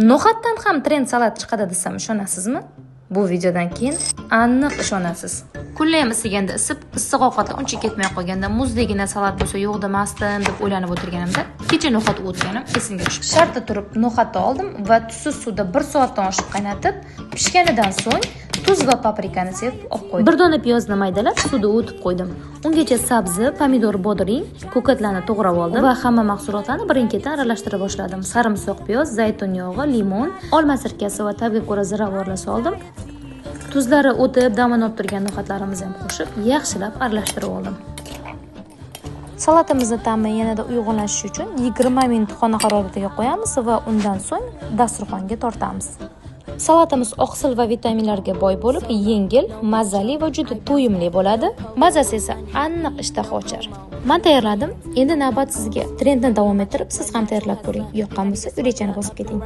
No'xatdan ham trend salat chiqadi desam ishonasizmi? Bu videodan keyin aniq ishonasiz. Kunlayam isiganda issiq ovqatlar uncha ketmay qolganda muzdagina salat bo'lsa yo'q demasdim deb o'ylanib o'tirganimda kecha no'xat o'tganim esimga tushdi. Shartta turib no'xatni oldim va tuzsiz suvda 1 soatdan oshiq qaynatib, pishganidan so'ng tuz va paprikani sepib olib qo'ydim. Bir dona piyozni maydalab suvda o'tib qo'ydim. Ungacha sabzi, pomidor, bodring, ko'katlarni to'g'rab oldim va hamma mahsulotlarni birin-ketin aralashtirib boshladim. Sarimsoq, piyoz, zaytun yog'i, limon, olma sirkasi va tabga ko'ra ziravorlar soldim. Tuzlari o'tib, damini olib turgan no'xatlarimizni ham qo'shib, yaxshilab aralashtirib oldim. Salatamizning ta'mi yanada uyg'unlashishi uchun 20 minut xona haroratiga qo'yamiz va undan so'ng dasturxonga tortamiz. Salatamiz oqsil va vitaminlarga boy bo'lib, yengil, mazali va juda to'yimli bo'ladi. Mazasi esa aniq ishtaha ochar. Men tayyorladim. Endi navbat sizga. Trendni davom ettirib, siz ham tayyorlab ko'ring. Yoqqan bo'lsa, rechani bosib keting.